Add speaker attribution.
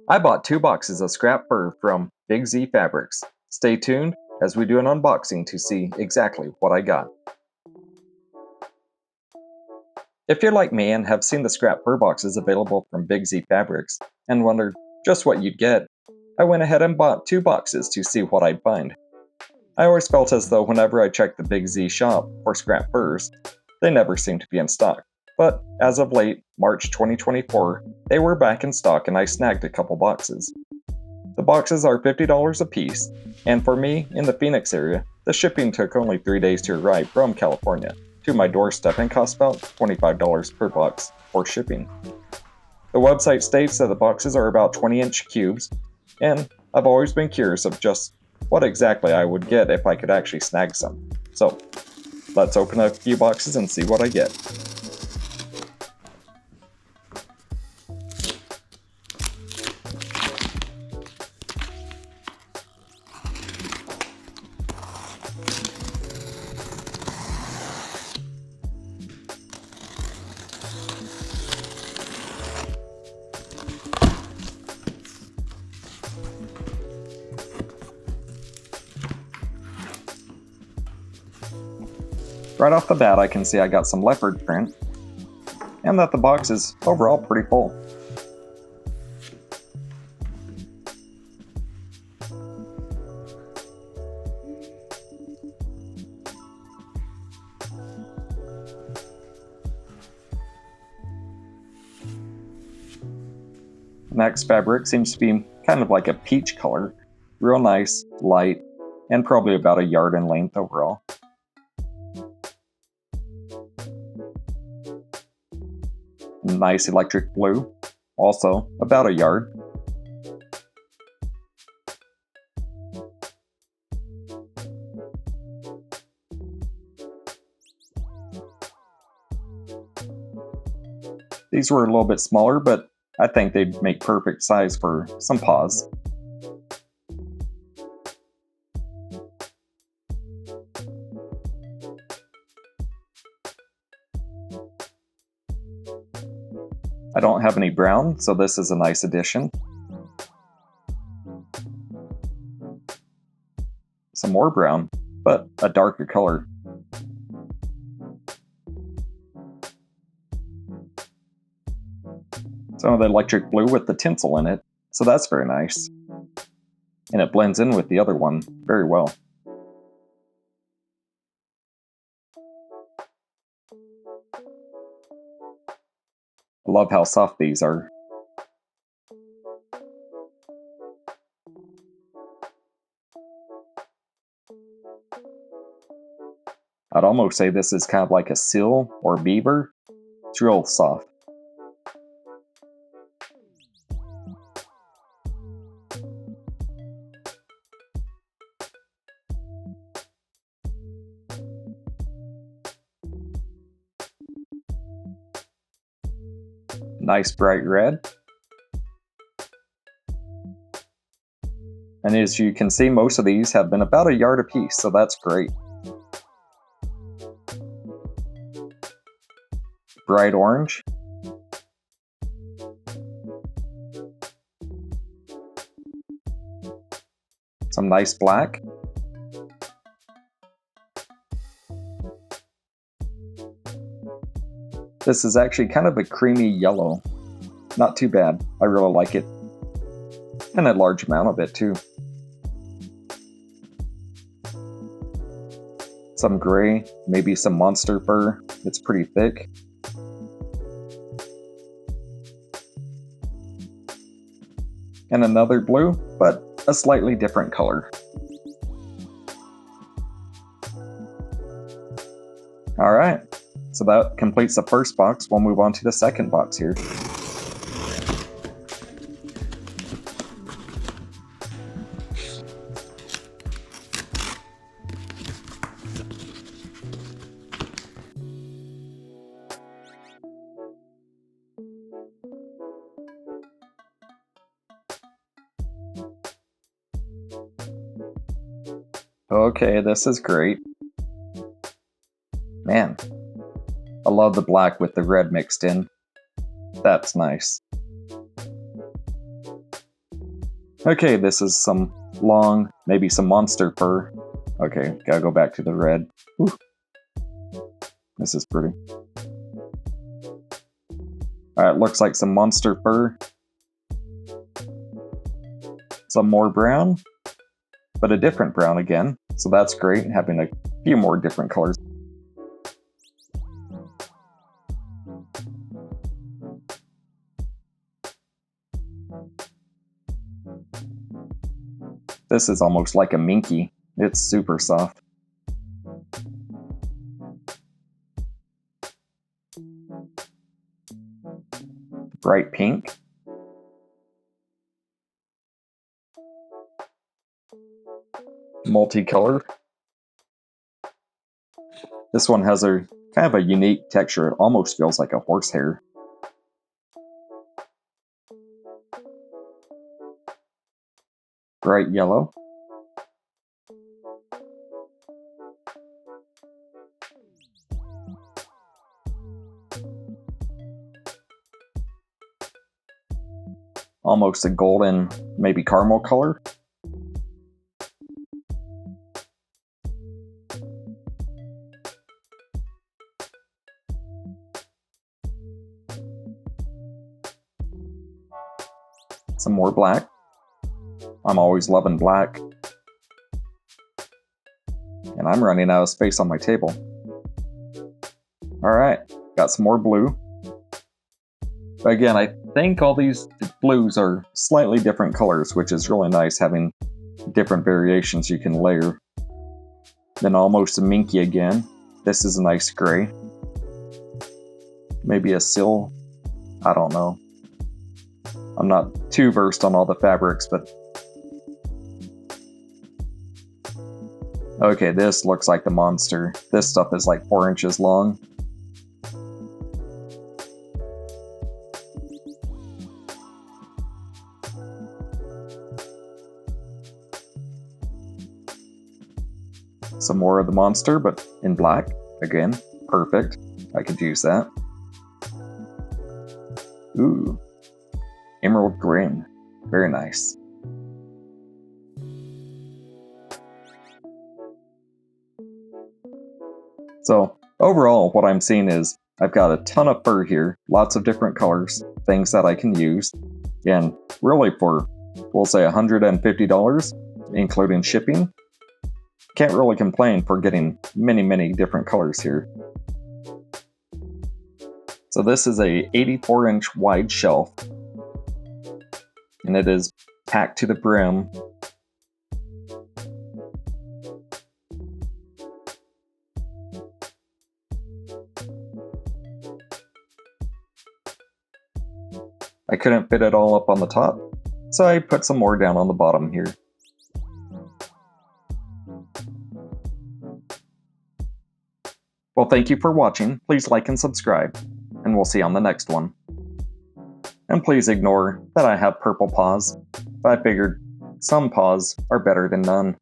Speaker 1: I bought 2 boxes of scrap fur from Big Z Fabrics. Stay tuned as we do an unboxing to see exactly what I got. If you're like me and have seen the scrap fur boxes available from Big Z Fabrics and wondered just what you'd get, I went ahead and bought 2 boxes to see what I'd find. I always felt as though whenever I checked the Big Z shop for scrap furs, they never seemed to be in stock. But as of late, March 2024, they were back in stock and I snagged a couple boxes. The boxes are $50 a piece, and for me, in the Phoenix area, the shipping took only 3 days to arrive from California to my doorstep and cost about $25 per box for shipping. The website states that the boxes are about 20-inch cubes, and I've always been curious of just what exactly I would get if I could actually snag some. So, let's open a few boxes and see what I get. Right off the bat, I can see I got some leopard print, and that the box is overall pretty full. The next fabric seems to be kind of like a peach color, real nice, light, and probably about a yard in length overall. Nice electric blue, also about a yard. These were a little bit smaller, but I think they'd make perfect size for some paws. I don't have any brown, so this is a nice addition. Some more brown, but a darker color. Some of the electric blue with the tinsel in it, so that's very nice. And it blends in with the other one very well. I love how soft these are. I'd almost say this is kind of like a seal or beaver. It's real soft. Nice bright red. And as you can see, most of these have been about a yard apiece, so that's great. Bright orange. Some nice black. This is actually kind of a creamy yellow. Not too bad. I really like it. And a large amount of it too. Some gray, maybe some monster fur. It's pretty thick. And another blue, but a slightly different color. Alright, so that completes the first box. We'll move on to the second box here. Okay, this is great. Man, I love the black with the red mixed in. That's nice. Okay, this is some long, maybe some monster fur. Okay, gotta go back to the red. Whew. This is pretty. Alright, looks like some monster fur. Some more brown, but a different brown again. So that's great, having a few more different colors. This is almost like a minky. It's super soft. Bright pink. Multicolor. This one has a kind of a unique texture. It almost feels like a horsehair. Bright yellow. Almost a golden, maybe caramel color. Some more black. I'm always loving black. And I'm running out of space on my table. Alright, got some more blue. But again, I think all these blues are slightly different colors, which is really nice having different variations you can layer. Then almost a minky again. This is a nice gray. Maybe a sil. I don't know. I'm not too versed on all the fabrics, but... Okay, this looks like the monster. This stuff is like 4 inches long. Some more of the monster, but in black. Again, perfect. I could use that. Ooh. Emerald green. Very nice. So, overall, what I'm seeing is I've got a ton of fur here, lots of different colors, things that I can use, and really for, we'll say $150, including shipping. Can't really complain for getting many different colors here. So this is a 84-inch wide shelf, and it is packed to the brim. I couldn't fit it all up on the top, so I put some more down on the bottom here. Well, thank you for watching. Please like and subscribe, and we'll see you on the next one. And please ignore that I have purple paws, but I figured some paws are better than none.